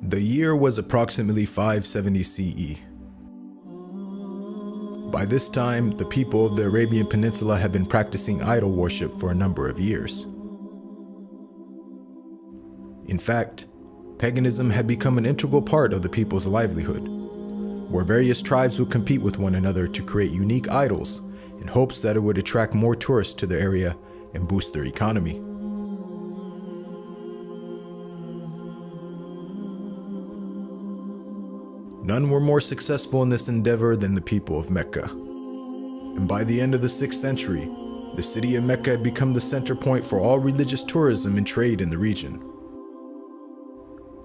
The year was approximately 570 CE. By this time, the people of the Arabian Peninsula had been practicing idol worship for a number of years. In fact, paganism had become an integral part of the people's livelihood, where various tribes would compete with one another to create unique idols in hopes that it would attract more tourists to their area and boost their economy. None were more successful in this endeavor than the people of Mecca. And by the end of the 6th century, the city of Mecca had become the center point for all religious tourism and trade in the region.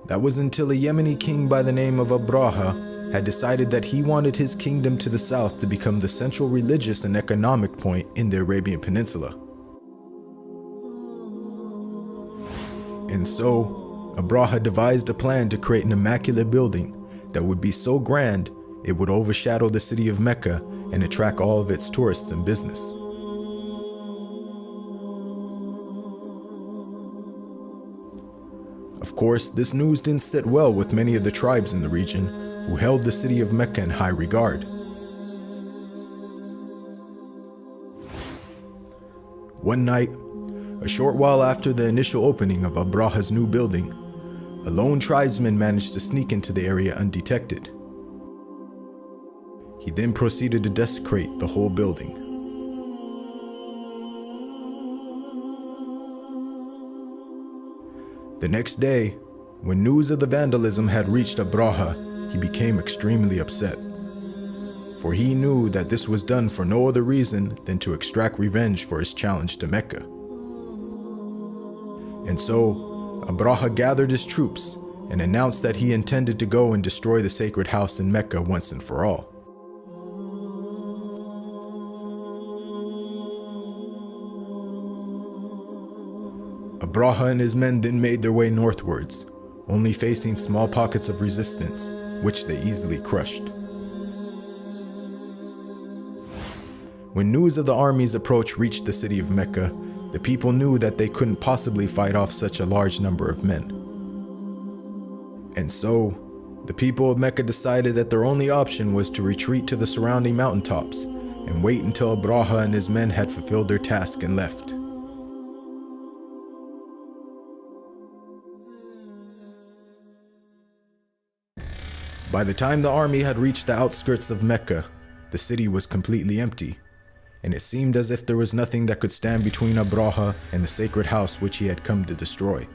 That was until a Yemeni king by the name of Abraha had decided that he wanted his kingdom to the south to become the central religious and economic point in the Arabian Peninsula. And so, Abraha devised a plan to create an immaculate building that would be so grand it would overshadow the city of Mecca and attract all of its tourists and business. Of course, this news didn't sit well with many of the tribes in the region who held the city of Mecca in high regard. One night, a short while after the initial opening of Abraha's new building, a lone tribesman managed to sneak into the area undetected. He then proceeded to desecrate the whole building. The next day, when news of the vandalism had reached Abraha, he became extremely upset, for he knew that this was done for no other reason than to extract revenge for his challenge to Mecca. And so, Abraha gathered his troops and announced that he intended to go and destroy the sacred house in Mecca once and for all. Abraha and his men then made their way northwards, only facing small pockets of resistance, which they easily crushed. When news of the army's approach reached the city of Mecca, the people knew that they couldn't possibly fight off such a large number of men. And so, the people of Mecca decided that their only option was to retreat to the surrounding mountaintops and wait until Abraha and his men had fulfilled their task and left. By the time the army had reached the outskirts of Mecca, the city was completely empty, and it seemed as if there was nothing that could stand between Abraha and the sacred house which he had come to destroy.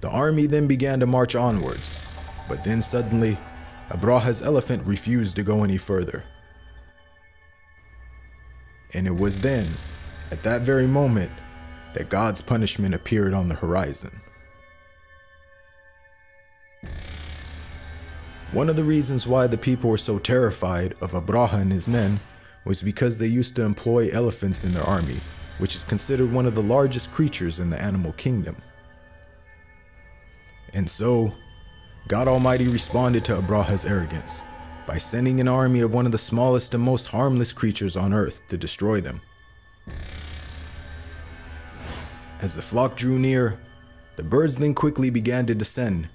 The army then began to march onwards, but then suddenly, Abraha's elephant refused to go any further. And it was then, at that very moment, that God's punishment appeared on the horizon. One of the reasons why the people were so terrified of Abraha and his men was because they used to employ elephants in their army, which is considered one of the largest creatures in the animal kingdom. And so, God Almighty responded to Abraha's arrogance by sending an army of one of the smallest and most harmless creatures on earth to destroy them. As the flock drew near, the birds then quickly began to descend,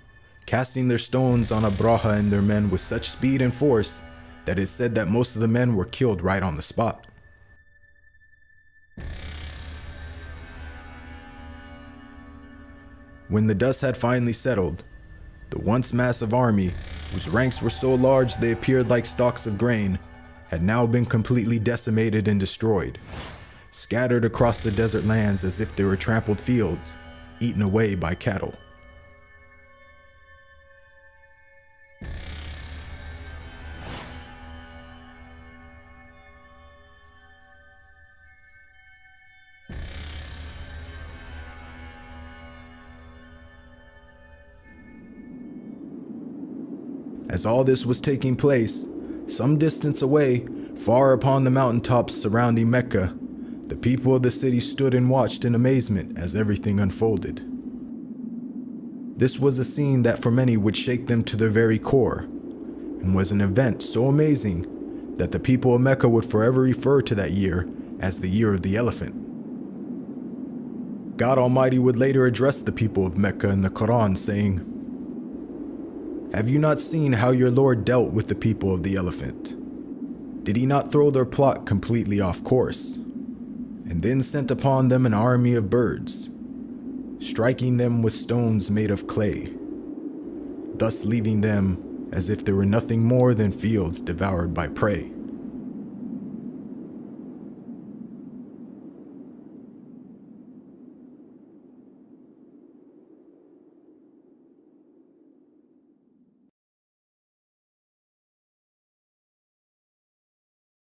casting their stones on Abraha and their men with such speed and force that it said that most of the men were killed right on the spot. When the dust had finally settled, the once massive army, whose ranks were so large they appeared like stalks of grain, had now been completely decimated and destroyed, scattered across the desert lands as if they were trampled fields, eaten away by cattle. As all this was taking place, some distance away, far upon the mountaintops surrounding Mecca, the people of the city stood and watched in amazement as everything unfolded. This was a scene that for many would shake them to their very core, and was an event so amazing that the people of Mecca would forever refer to that year as the Year of the Elephant. God Almighty would later address the people of Mecca in the Quran saying, "Have you not seen how your Lord dealt with the people of the elephant? Did he not throw their plot completely off course, and then sent upon them an army of birds, striking them with stones made of clay, thus leaving them as if they were nothing more than fields devoured by prey?